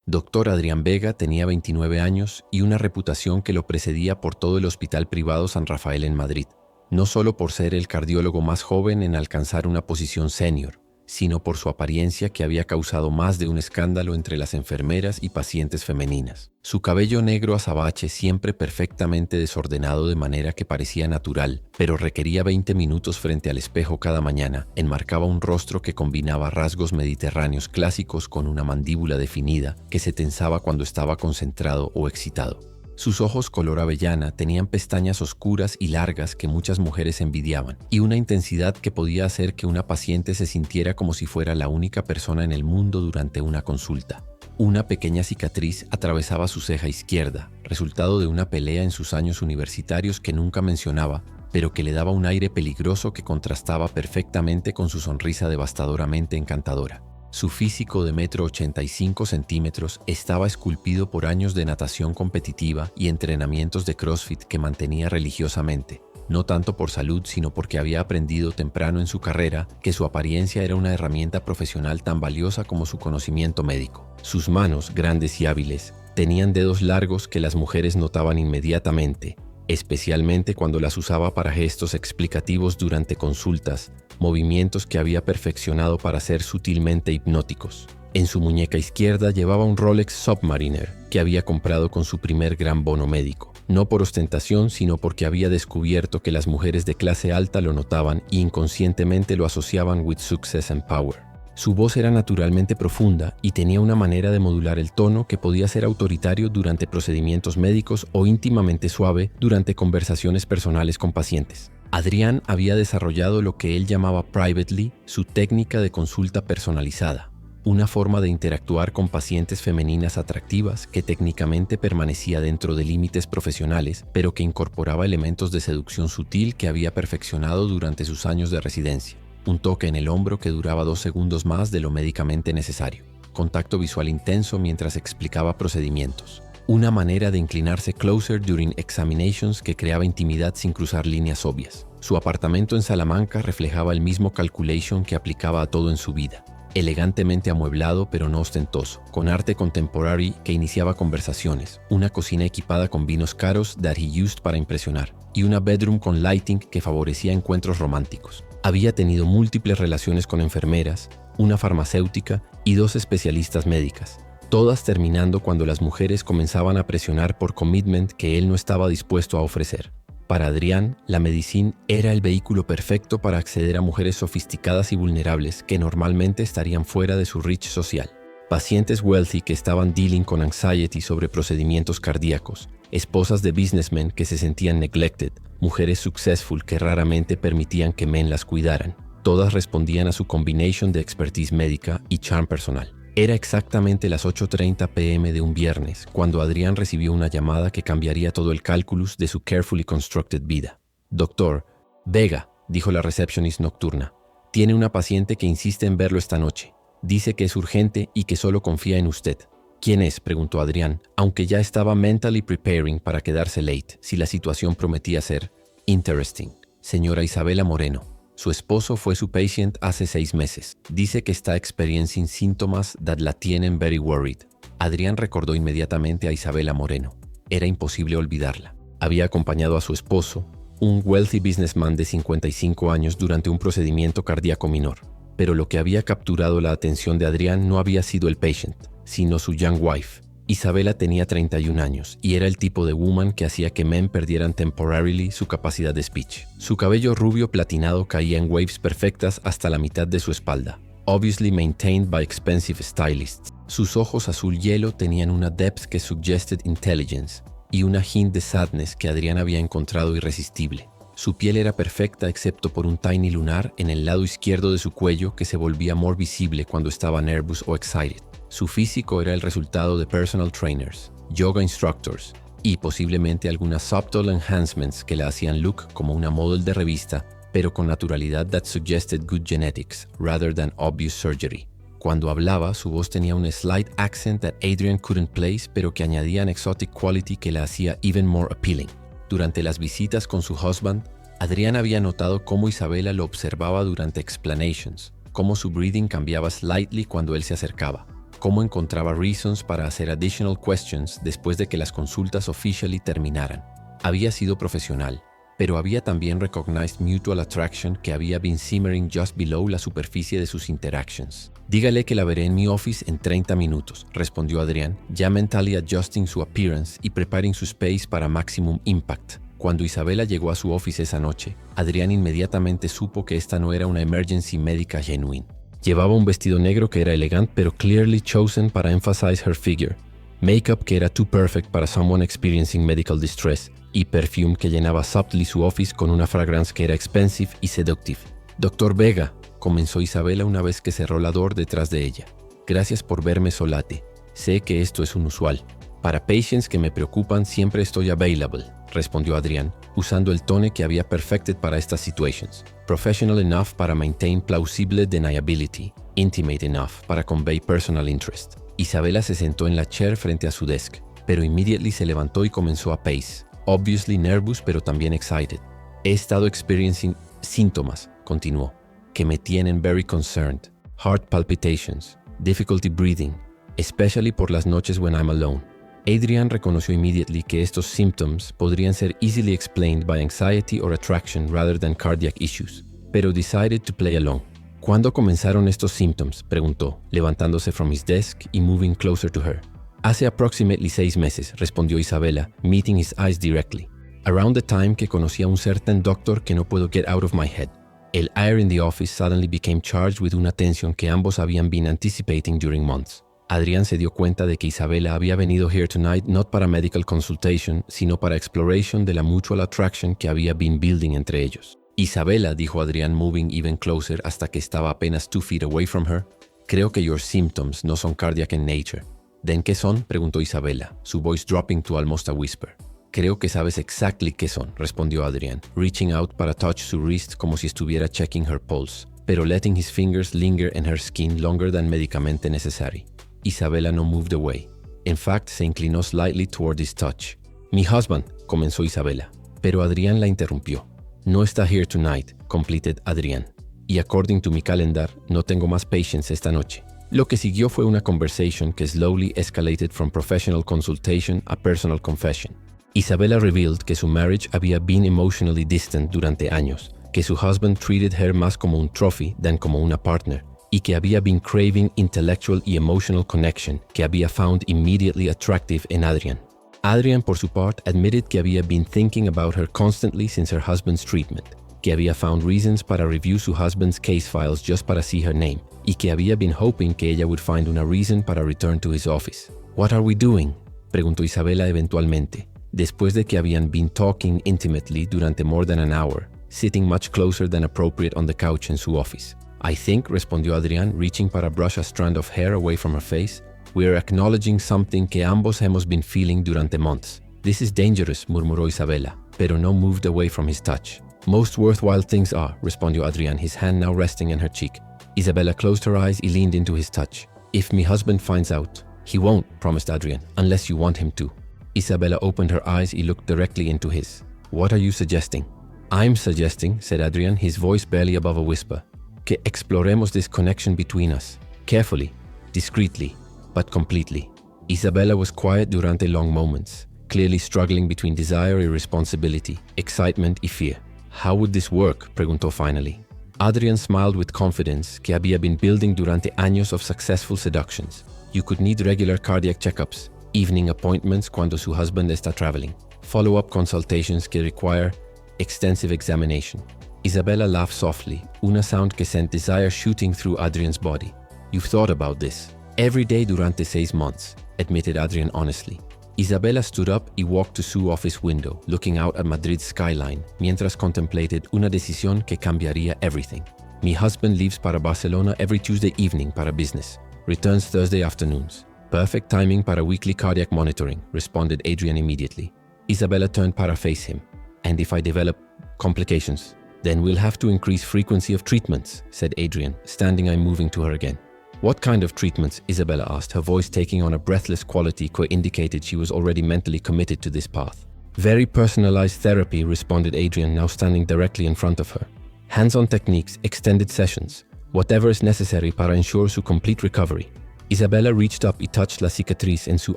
Dr. Adrián Vega tenía 29 años y una reputación que lo precedía por todo el hospital privado San Rafael en Madrid, no solo por ser el cardiólogo más joven en alcanzar una posición senior, sino por su apariencia que había causado más de un escándalo entre las enfermeras y pacientes femeninas. Su cabello negro azabache siempre perfectamente desordenado de manera que parecía natural, pero requería 20 minutos frente al espejo cada mañana, enmarcaba un rostro que combinaba rasgos mediterráneos clásicos con una mandíbula definida que se tensaba cuando estaba concentrado o excitado. Sus ojos color avellana tenían pestañas oscuras y largas que muchas mujeres envidiaban, y una intensidad que podía hacer que una paciente se sintiera como si fuera la única persona en el mundo durante una consulta. Una pequeña cicatriz atravesaba su ceja izquierda, resultado de una pelea en sus años universitarios que nunca mencionaba, pero que le daba un aire peligroso que contrastaba perfectamente con su sonrisa devastadoramente encantadora. Su físico de 1,85 m estaba esculpido por años de natación competitiva y entrenamientos de CrossFit que mantenía religiosamente, no tanto por salud sino porque había aprendido temprano en su carrera que su apariencia era una herramienta profesional tan valiosa como su conocimiento médico. Sus manos, grandes y hábiles, tenían dedos largos que las mujeres notaban inmediatamente, especialmente cuando las usaba para gestos explicativos durante consultas, movimientos que había perfeccionado para ser sutilmente hipnóticos. En su muñeca izquierda llevaba un Rolex Submariner que había comprado con su primer gran bono médico, no por ostentación sino porque había descubierto que las mujeres de clase alta lo notaban y inconscientemente lo asociaban with success and power. Su voz era naturalmente profunda y tenía una manera de modular el tono que podía ser autoritario durante procedimientos médicos o íntimamente suave durante conversaciones personales con pacientes. Adrián había desarrollado lo que él llamaba privately su técnica de consulta personalizada, una forma de interactuar con pacientes femeninas atractivas que técnicamente permanecía dentro de límites profesionales, pero que incorporaba elementos de seducción sutil que había perfeccionado durante sus años de residencia. Un toque en el hombro que duraba 2 segundos más de lo médicamente necesario. Contacto visual intenso mientras explicaba procedimientos. Una manera de inclinarse closer during examinations que creaba intimidad sin cruzar líneas obvias. Su apartamento en Salamanca reflejaba el mismo calculation que aplicaba a todo en su vida. Elegantemente amueblado pero no ostentoso, con arte contemporary que iniciaba conversaciones, una cocina equipada con vinos caros that he used para impresionar, y una bedroom con lighting que favorecía encuentros románticos. Había tenido múltiples relaciones con enfermeras, una farmacéutica y 2 especialistas médicas, todas terminando cuando las mujeres comenzaban a presionar por commitment que él no estaba dispuesto a ofrecer. Para Adrián, la medicina era el vehículo perfecto para acceder a mujeres sofisticadas y vulnerables que normalmente estarían fuera de su reach social. Pacientes wealthy que estaban dealing con anxiety sobre procedimientos cardíacos, esposas de businessmen que se sentían neglected, mujeres successful que raramente permitían que men las cuidaran. Todas respondían a su combination de expertise médica y charm personal. Era exactamente las 8:30 p.m. de un viernes cuando Adrián recibió una llamada que cambiaría todo el cálculus de su carefully constructed vida. «Doctor, Vega», dijo la receptionist nocturna, «tiene una paciente que insiste en verlo esta noche. Dice que es urgente y que solo confía en usted». «¿Quién es?», preguntó Adrián, aunque ya estaba mentally preparing para quedarse late si la situación prometía ser interesting. «Señora Isabella Moreno. Su esposo fue su patient hace 6 meses. Dice que está experiencing síntomas that la tienen very worried». Adrián recordó inmediatamente a Isabella Moreno. Era imposible olvidarla. Había acompañado a su esposo, un wealthy businessman de 55 años, durante un procedimiento cardíaco menor. Pero lo que había capturado la atención de Adrián no había sido el patient, sino su young wife. Isabella tenía 31 años y era el tipo de woman que hacía que men perdieran temporarily su capacidad de speech. Su cabello rubio platinado caía en waves perfectas hasta la mitad de su espalda, obviously maintained by expensive stylists. Sus ojos azul hielo tenían una depth que suggested intelligence y una hint de sadness que Adrián había encontrado irresistible. Su piel era perfecta excepto por un tiny lunar en el lado izquierdo de su cuello que se volvía more visible cuando estaba nervous o excited. Su físico era el resultado de personal trainers, yoga instructors y posiblemente algunas subtle enhancements que la hacían look como una model de revista, pero con naturalidad that suggested good genetics rather than obvious surgery. Cuando hablaba, su voz tenía un slight accent that Adrian couldn't place, pero que añadía an exotic quality que la hacía even more appealing. Durante las visitas con su husband, Adrián había notado cómo Isabella lo observaba durante explanations, cómo su breathing cambiaba slightly cuando él se acercaba, cómo encontraba reasons para hacer additional questions después de que las consultas officially terminaran. Había sido profesional, pero había también recognized mutual attraction que había been simmering just below la superficie de sus interactions. Dígale que la veré en mi office en 30 minutos, respondió Adrián, ya mentally adjusting su appearance y preparing su space para maximum impact. Cuando Isabella llegó a su office esa noche, Adrián inmediatamente supo que esta no era una emergency médica genuine. Llevaba un vestido negro que era elegante pero clearly chosen para emphasize her figure, makeup que era too perfect para someone experiencing medical distress, y perfume que llenaba subtly su office con una fragrance que era expensive y seductive. Doctor Vega, comenzó Isabella una vez que cerró la door detrás de ella. Gracias por verme solate. Sé que esto es inusual. Para patients que me preocupan siempre estoy available, respondió Adrián, usando el tono que había perfected para estas situations. Professional enough para maintain plausible deniability, intimate enough para convey personal interest. Isabella se sentó en la chair frente a su desk, pero immediately se levantó y comenzó a pace. Obviously nervous, pero también excited. He estado experiencing síntomas, continuó, que me tienen very concerned. Heart palpitations, difficulty breathing, especially por las noches when I'm alone. Adrián reconoció immediately que estos symptoms podrían ser easily explained by anxiety or attraction rather than cardiac issues, pero decided to play along. ¿Cuándo comenzaron estos symptoms?, preguntó, levantándose from his desk y moving closer to her. Hace approximately 6 meses, respondió Isabella, meeting his eyes directly. Around the time que conocí a un certain doctor que no puedo get out of my head. El air in the office suddenly became charged with una tension que ambos habían been anticipating during months. Adrián se dio cuenta de que Isabella había venido here tonight not para medical consultation, sino para exploration de la mutual attraction que había been building entre ellos. Isabella, dijo Adrián moving even closer hasta que estaba apenas 2 feet away from her, creo que your symptoms no son cardiac in nature. ¿Den qué son?, preguntó Isabella, su voice dropping to almost a whisper. Creo que sabes exactly qué son, respondió Adrián, reaching out para touch su wrist como si estuviera checking her pulse, pero letting his fingers linger in her skin longer than medicamente necessary. Isabella no moved away. In fact, se inclinó slightly toward his touch. Mi husband, comenzó Isabella, pero Adrián la interrumpió. No está here tonight, completed Adrián. Y according to mi calendar, no tengo más patients esta noche. Lo que siguió fue una conversation que slowly escalated from professional consultation a personal confession. Isabella revealed que su marriage había been emotionally distant durante años, que su husband treated her más como un trophy than como una partner, y que había been craving intellectual y emotional connection que había found immediately attractive en Adrián. Adrián, por su part, admitted que había been thinking about her constantly since her husband's treatment, que había found reasons para review su husband's case files just para see her name, y que había been hoping que ella would find una reason para return to his office. What are we doing?, preguntó Isabella eventualmente, después de que habían been talking intimately durante more than an hour, sitting much closer than appropriate on the couch en su office. I think, respondió Adrián, reaching para brush a strand of hair away from her face, we are acknowledging something que ambos hemos been feeling durante months. This is dangerous, murmuró Isabella, pero no moved away from his touch. Most worthwhile things are, respondió Adrián, his hand now resting in her cheek. Isabella closed her eyes y leaned into his touch. If my husband finds out, he won't, promised Adrián, unless you want him to. Isabella opened her eyes y looked directly into his. What are you suggesting? I'm suggesting, said Adrián, his voice barely above a whisper, que exploremos this connection between us, carefully, discreetly, but completely. Isabella was quiet durante long moments, clearly struggling between desire y responsibility, excitement y fear. How would this work? Preguntó finally. Adrián smiled with confidence que había been building durante años of successful seductions. You could need regular cardiac checkups, evening appointments cuando su husband está traveling, follow-up consultations que require extensive examination. Isabella laughed softly, una sound que sent desire shooting through Adrián's body. You've thought about this. Every day durante 6 months, admitted Adrián honestly. Isabella stood up y walked to su office window, looking out at Madrid's skyline, mientras contemplated una decisión que cambiaría everything. Mi husband leaves para Barcelona every Tuesday evening para business, returns Thursday afternoons. Perfect timing para weekly cardiac monitoring, responded Adrián immediately. Isabella turned para face him. And if I develop complications, then we'll have to increase frequency of treatments, said Adrián, standing and moving to her again. What kind of treatments? Isabella asked, her voice taking on a breathless quality that indicated she was already mentally committed to this path. Very personalized therapy, responded Adrián, now standing directly in front of her. Hands-on techniques, extended sessions, whatever is necessary para ensure su complete recovery. Isabella reached up y touched la cicatriz en su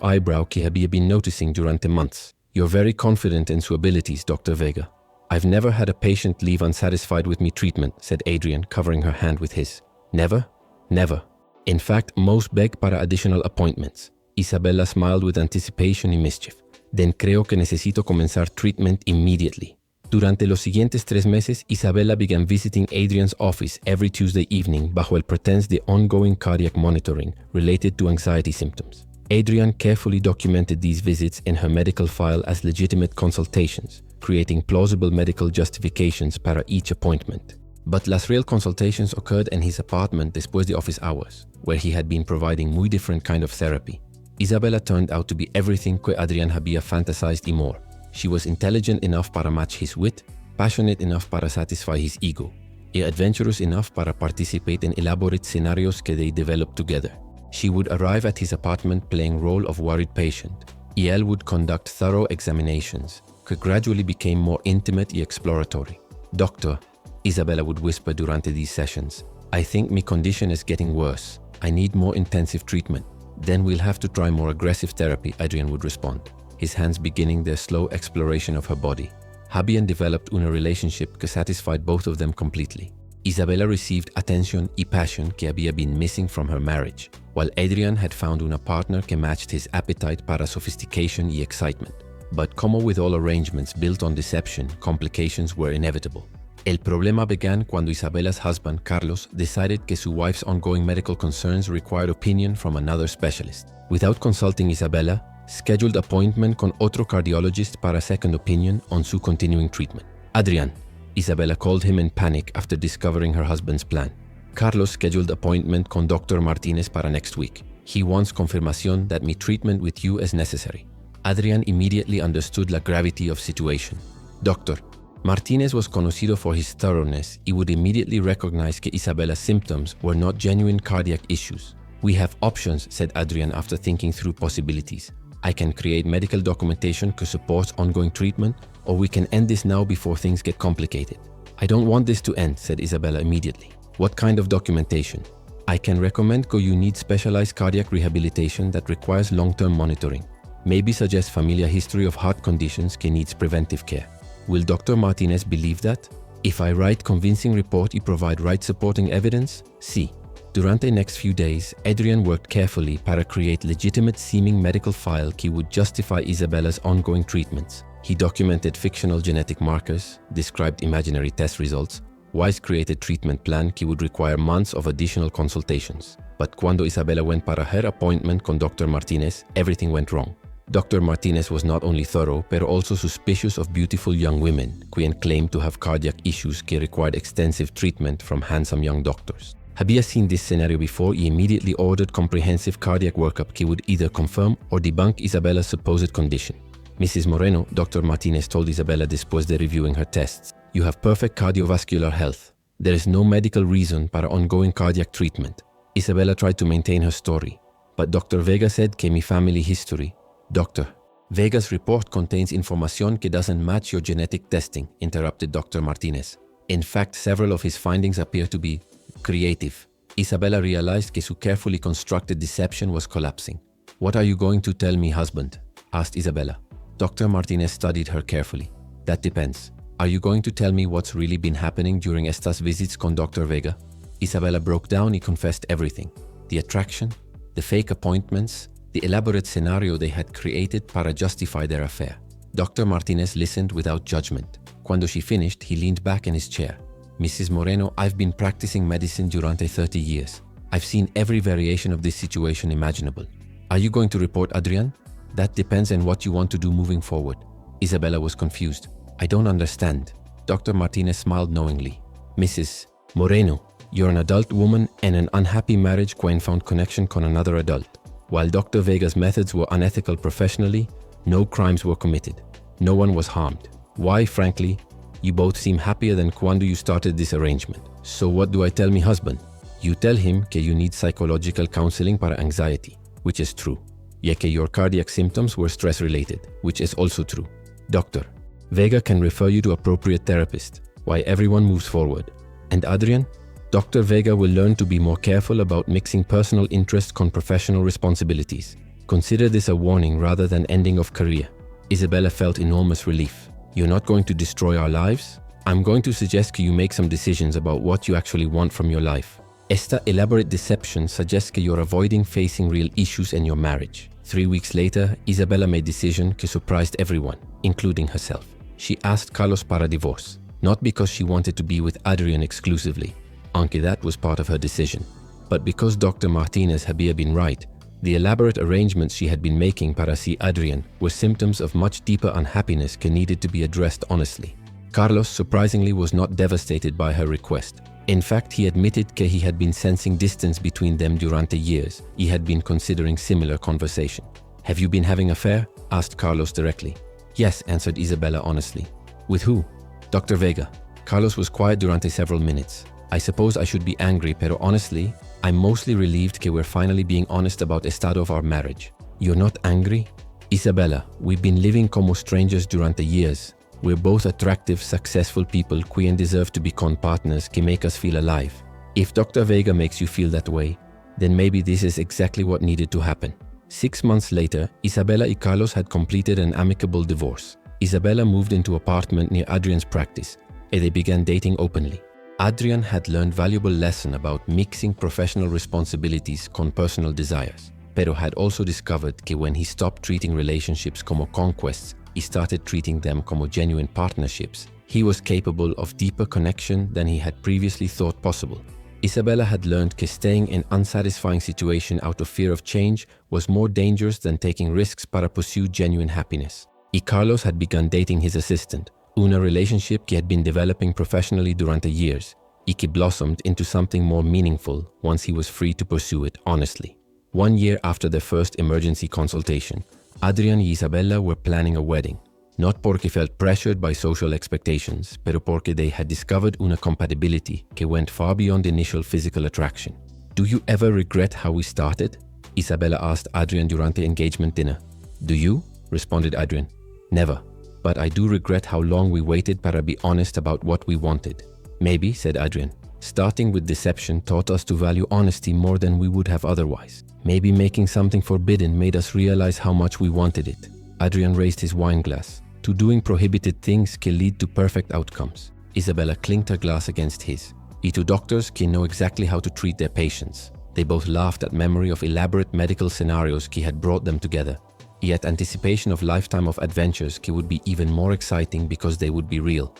eyebrow que había been noticing durante months. You're very confident in su abilities, Dr. Vega. I've never had a patient leave unsatisfied with me treatment, said Adrián, covering her hand with his. Never? Never. In fact, most beg para additional appointments. Isabella smiled with anticipation y mischief. Then creo que necesito comenzar treatment immediately. Durante los siguientes 3 meses, Isabella began visiting Adrian's office every Tuesday evening bajo el pretense de ongoing cardiac monitoring related to anxiety symptoms. Adrián carefully documented these visits in her medical file as legitimate consultations, creating plausible medical justifications para each appointment. But las real consultations occurred in his apartment después de office hours, where he had been providing muy different kind of therapy. Isabella turned out to be everything que Adrián había fantasized y more. She was intelligent enough para match his wit, passionate enough para satisfy his ego, and adventurous enough para participate in elaborate scenarios que they developed together. She would arrive at his apartment playing role of worried patient, y él would conduct thorough examinations, que gradually became more intimate y exploratory. Doctor, Isabella would whisper durante these sessions, I think my condition is getting worse. I need more intensive treatment. Then we'll have to try more aggressive therapy, Adrián would respond, his hands beginning their slow exploration of her body. Habían developed una relationship que satisfied both of them completely. Isabella received attention y passion que había been missing from her marriage, while Adrián had found una partner que matched his appetite para sophistication y excitement. But como with all arrangements built on deception, complications were inevitable. El problema began cuando Isabella's husband, Carlos, decided que su wife's ongoing medical concerns required opinion from another specialist. Without consulting Isabella, scheduled appointment con otro cardiologist para second opinion on su continuing treatment. Adrián, Isabella called him in panic after discovering her husband's plan. Carlos scheduled appointment con Dr. Martínez para next week. He wants confirmación that my treatment with you is necessary. Adrián immediately understood la gravity of situation. Doctor, Martínez was conocido for his thoroughness y would immediately recognize que Isabella's symptoms were not genuine cardiac issues. We have options, said Adrián after thinking through possibilities. I can create medical documentation que supports ongoing treatment, or we can end this now before things get complicated. I don't want this to end, said Isabella immediately. What kind of documentation? I can recommend you need specialized cardiac rehabilitation that requires long-term monitoring. Maybe suggest familiar history of heart conditions que needs preventive care. Will Dr. Martínez believe that? If I write convincing report y provide right supporting evidence? Sí. Durante the next few days, Adrián worked carefully para create legitimate-seeming medical file que would justify Isabella's ongoing treatments. He documented fictional genetic markers, described imaginary test results, wise-created treatment plan que would require months of additional consultations. But cuando Isabella went para her appointment con Dr. Martínez, everything went wrong. Dr. Martínez was not only thorough, but also suspicious of beautiful young women, quien claimed to have cardiac issues que required extensive treatment from handsome young doctors. Había seen this scenario before y immediately ordered comprehensive cardiac workup que would either confirm or debunk Isabella's supposed condition. Mrs. Moreno, Dr. Martínez told Isabella después de reviewing her tests, you have perfect cardiovascular health. There is no medical reason para ongoing cardiac treatment. Isabella tried to maintain her story, but Dr. Vega said que mi family history. Doctor, Vega's report contains information que doesn't match your genetic testing, interrupted Dr. Martínez. In fact, several of his findings appear to be creative. Isabella realized que su carefully constructed deception was collapsing. What are you going to tell me, husband? Asked Isabella. Dr. Martínez studied her carefully. That depends. Are you going to tell me what's really been happening during estas visits con Dr. Vega? Isabella broke down and confessed everything. The attraction, the fake appointments, the elaborate scenario they had created para justify their affair. Dr. Martínez listened without judgment. Cuando she finished, he leaned back in his chair. Mrs. Moreno, I've been practicing medicine durante 30 years. I've seen every variation of this situation imaginable. Are you going to report Adrián? That depends on what you want to do moving forward. Isabella was confused. I don't understand. Dr. Martínez smiled knowingly. Mrs. Moreno, you're an adult woman in an unhappy marriage que found connection con another adult. While Dr. Vega's methods were unethical professionally, no crimes were committed. No one was harmed. Why, frankly, you both seem happier than cuando you started this arrangement. So what do I tell me husband? You tell him que you need psychological counseling para anxiety, which is true. Ya que your cardiac symptoms were stress-related, which is also true. Doctor, Vega can refer you to appropriate therapist, while everyone moves forward. And Adrián? Dr. Vega will learn to be more careful about mixing personal interest con professional responsibilities. Consider this a warning rather than ending of career. Isabella felt enormous relief. You're not going to destroy our lives? I'm going to suggest you make some decisions about what you actually want from your life. Esta elaborate deception suggests that you're avoiding facing real issues in your marriage. 3 weeks later, Isabella made a decision that surprised everyone, including herself. She asked Carlos para divorce, not because she wanted to be with Adrián exclusively, aunque that was part of her decision, but because Dr. Martinez had been right. The elaborate arrangements she had been making para see Adrián were symptoms of much deeper unhappiness that needed to be addressed honestly. Carlos, surprisingly, was not devastated by her request. In fact, he admitted that he had been sensing distance between them durante years. He had been considering similar conversation. Have you been having an affair? Asked Carlos directly. Yes, answered Isabella honestly. With who? Dr. Vega. Carlos was quiet durante several minutes. I suppose I should be angry, pero honestly, I'm mostly relieved that we're finally being honest about the estado of our marriage. You're not angry? Isabella, we've been living como strangers durante years. We're both attractive, successful people who deserve to become partners que make us feel alive. If Dr. Vega makes you feel that way, then maybe this is exactly what needed to happen. 6 months later, Isabella y Carlos had completed an amicable divorce. Isabella moved into an apartment near Adrián's practice, and they began dating openly. Adrián had learned valuable lesson about mixing professional responsibilities con personal desires, pero had also discovered that when he stopped treating relationships como conquests, he started treating them como genuine partnerships. He was capable of deeper connection than he had previously thought possible. Isabella had learned that staying in unsatisfying situation out of fear of change was more dangerous than taking risks para pursue genuine happiness. Y Carlos had begun dating his assistant, una relationship que had been developing professionally durante years, y que blossomed into something more meaningful once he was free to pursue it honestly. 1 year after their first emergency consultation, Adrián y Isabella were planning a wedding, not porque felt pressured by social expectations, pero porque they had discovered una compatibility que went far beyond initial physical attraction. Do you ever regret how we started? Isabella asked Adrián durante engagement dinner. Do you? Responded Adrián. Never. But I do regret how long we waited para be honest about what we wanted. Maybe, said Adrián, starting with deception taught us to value honesty more than we would have otherwise. Maybe making something forbidden made us realize how much we wanted it. Adrián raised his wine glass. To doing prohibited things can lead to perfect outcomes. Isabella clinked her glass against his. Y to doctors can know exactly how to treat their patients. They both laughed at memory of elaborate medical scenarios that had brought them together. Yet anticipation of lifetime of adventures would be even more exciting because they would be real.